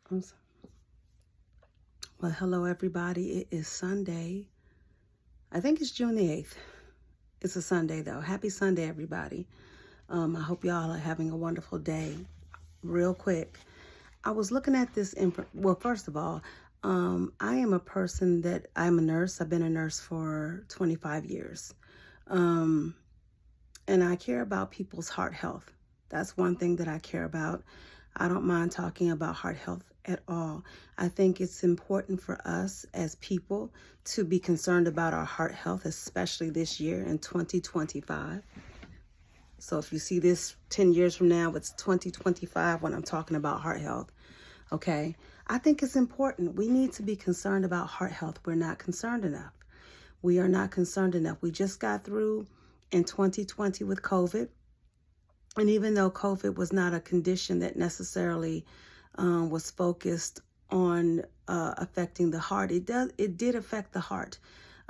I'm so- Well, hello, everybody. It is Sunday. I think it's June the 8th. It's a Sunday, though. Happy Sunday, everybody. I hope y'all are having a wonderful day. Real quick, I was looking at this. Well, first of all, I am a person that I'm a nurse. I've been a nurse for 25 years. Um, and I care about people's heart health. That's one thing that I care about. I don't mind talking about heart health at all. I think it's important for us as people to be concerned about our heart health, especially this year in 2025. So if you see this 10 years from now, it's 2025 when I'm talking about heart health. Okay. I think it's important. We need to be concerned about heart health. We're not concerned enough. We are not concerned enough. We just got through in 2020 with COVID. And even though COVID was not a condition that necessarily was focused on affecting the heart, it did affect the heart.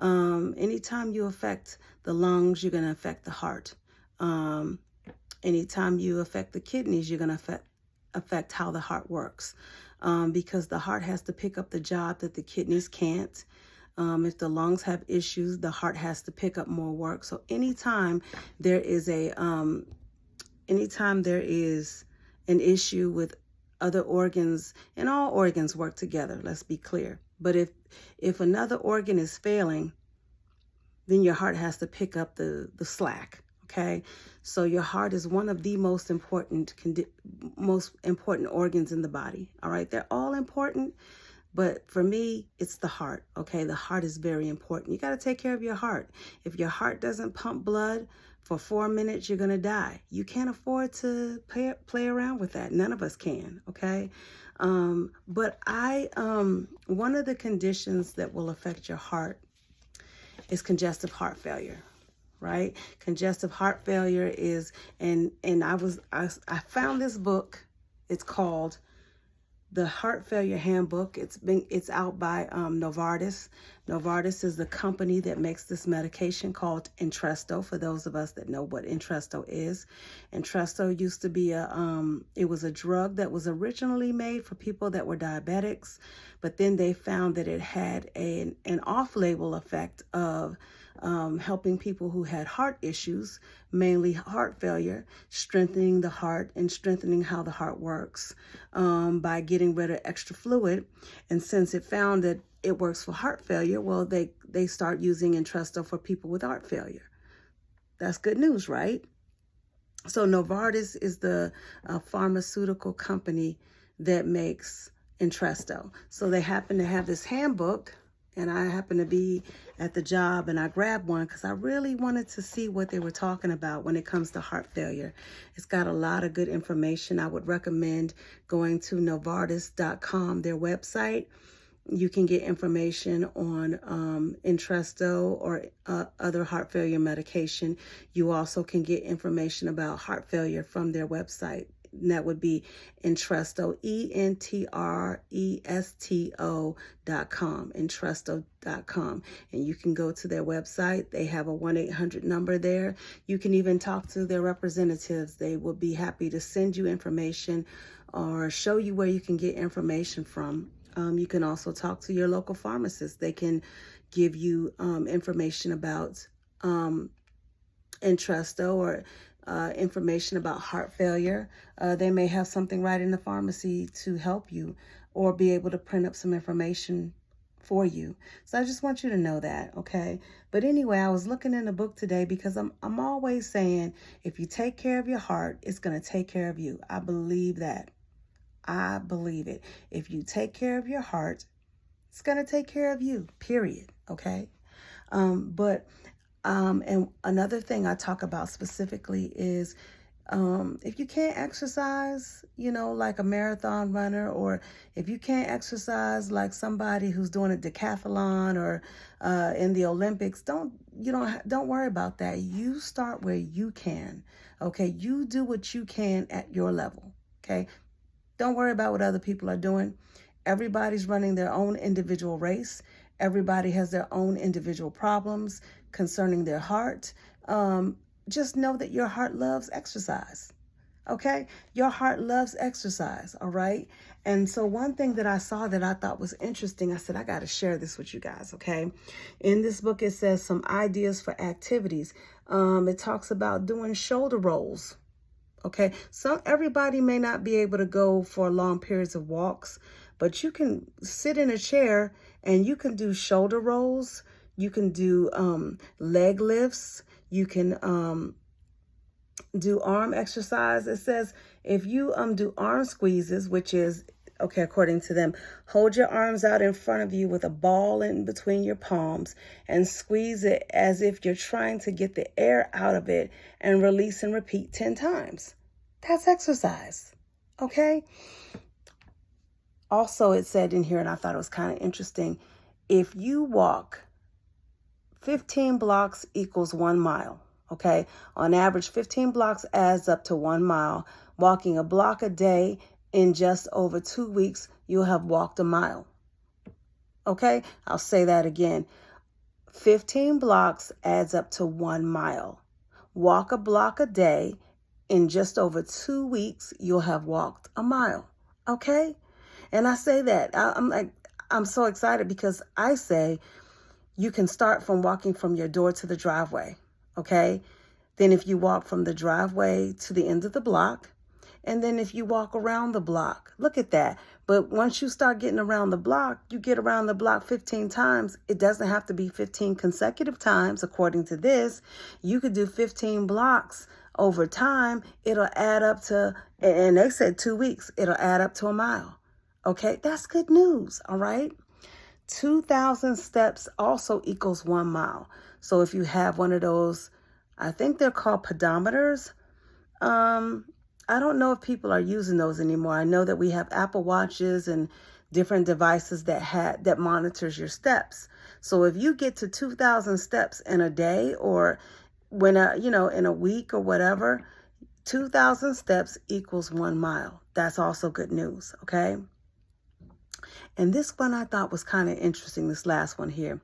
Anytime you affect the lungs, you're going to affect the heart. Anytime you affect the kidneys, you're going to affect how the heart works, because the heart has to pick up the job that the kidneys can't. If the lungs have issues, the heart has to pick up more work. So anytime there is an issue with other organs, and all organs work together, let's be clear. But if another organ is failing, then your heart has to pick up the slack. Okay, so your heart is one of the most important organs in the body. All right, they're all important, but for me, it's the heart. Okay, the heart is very important. You got to take care of your heart. If your heart doesn't pump blood for 4 minutes, you're going to die. You can't afford to play around with that. None of us can. Okay, but one of the conditions that will affect your heart is congestive heart failure. Right? Congestive heart failure is, and I found this book. It's called The Heart Failure Handbook. It's out by Novartis. Novartis is the company that makes this medication called Entresto, for those of us that know what Entresto is. Entresto used to be it was a drug that was originally made for people that were diabetics, but then they found that it had an off-label effect of helping people who had heart issues, mainly heart failure, strengthening the heart and strengthening how the heart works by getting rid of extra fluid. And since it found that it works for heart failure, well, they start using Entresto for people with heart failure. That's good news, right? So Novartis is the pharmaceutical company that makes Entresto. So they happen to have this handbook, and I happened to be at the job and I grabbed one because I really wanted to see what they were talking about when it comes to heart failure. It's got a lot of good information. I would recommend going to Novartis.com, their website. You can get information on Entresto or other heart failure medication. You also can get information about heart failure from their website. And that would be Entresto, Entresto.com, Entresto.com. And you can go to their website. They have a 1-800 number there. You can even talk to their representatives. They will be happy to send you information or show you where you can get information from. You can also talk to your local pharmacist. They can give you information about Entresto or information about heart failure. They may have something right in the pharmacy to help you or be able to print up some information for you. So I just want you to know that, okay? But anyway, I was looking in the book today because I'm always saying, if you take care of your heart, it's going to take care of you. I believe that. I believe it. If you take care of your heart, it's going to take care of you, period. Okay. And another thing I talk about specifically is if you can't exercise, like a marathon runner, or if you can't exercise like somebody who's doing a decathlon or in the Olympics, don't worry about that. You start where you can. Okay. You do what you can at your level. Okay. Don't worry about what other people are doing. Everybody's running their own individual race. Everybody has their own individual problems concerning their heart. Just know that your heart loves exercise. Okay? Your heart loves exercise, all right? And so one thing that I saw that I thought was interesting, I said, I got to share this with you guys, okay? In this book, it says some ideas for activities. It talks about doing shoulder rolls, okay? Everybody may not be able to go for long periods of walks, but you can sit in a chair and you can do shoulder rolls. You can do leg lifts. You can do arm exercise. It says if you do arm squeezes, which is, okay, according to them, hold your arms out in front of you with a ball in between your palms and squeeze it as if you're trying to get the air out of it and release and repeat 10 times. That's exercise, okay? Also, it said in here, and I thought it was kind of interesting, if you walk 15 blocks equals 1 mile. Okay, on average, 15 blocks adds up to 1 mile. Walking a block a day in just over 2 weeks, you'll have walked a mile. Okay, I'll say that again. 15 blocks adds up to 1 mile. Walk a block a day. In just over 2 weeks, you'll have walked a mile. Okay, and I say that I'm so excited because I say you can start from walking from your door to the driveway. Okay, then if you walk from the driveway to the end of the block, and then if you walk around the block, look at that. But once you start getting around the block, you get around the block 15 times. It doesn't have to be 15 consecutive times, according to this. You could do 15 blocks over time. It'll add up to, and they said 2 weeks, it'll add up to a mile. Okay, that's good news, all right? 2,000 steps also equals 1 mile. So if you have one of those, I think they're called pedometers. I don't know if people are using those anymore. I know that we have Apple Watches and different devices that monitors your steps. So if you get to 2,000 steps in a day or in a week or whatever, 2,000 steps equals 1 mile. That's also good news, okay? And this one I thought was kind of interesting, this last one here.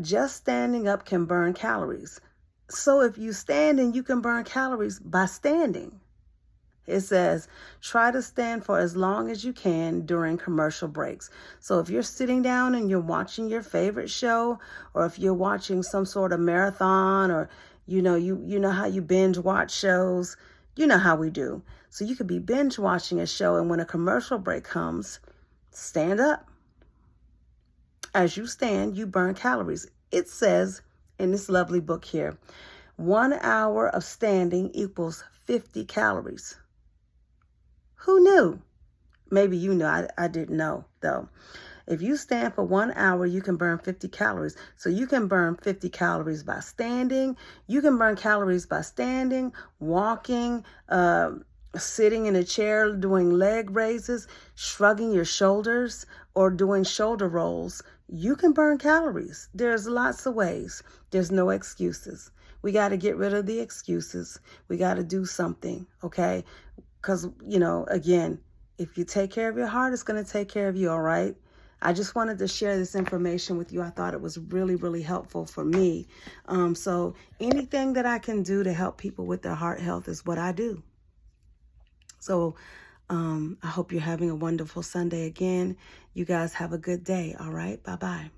Just standing up can burn calories. So if you stand, and you can burn calories by standing. It says, try to stand for as long as you can during commercial breaks. So if you're sitting down and you're watching your favorite show, or if you're watching some sort of marathon, or you know how you binge watch shows, you know how we do. So you could be binge watching a show, and when a commercial break comes, stand up. As you stand, you burn calories. It says in this lovely book here, 1 hour of standing equals 50 calories. Who knew? Maybe you know. I didn't know, though. If you stand for 1 hour, you can burn 50 calories. So you can burn 50 calories by standing. You can burn calories by standing, walking, sitting in a chair, doing leg raises, shrugging your shoulders, or doing shoulder rolls. You can burn calories. There's lots of ways. There's no excuses. We got to get rid of the excuses. We got to do something, okay? Because, again, if you take care of your heart, it's going to take care of you, all right? I just wanted to share this information with you. I thought it was really, really helpful for me. So anything that I can do to help people with their heart health is what I do. So I hope you're having a wonderful Sunday again. You guys have a good day, all right? Bye-bye.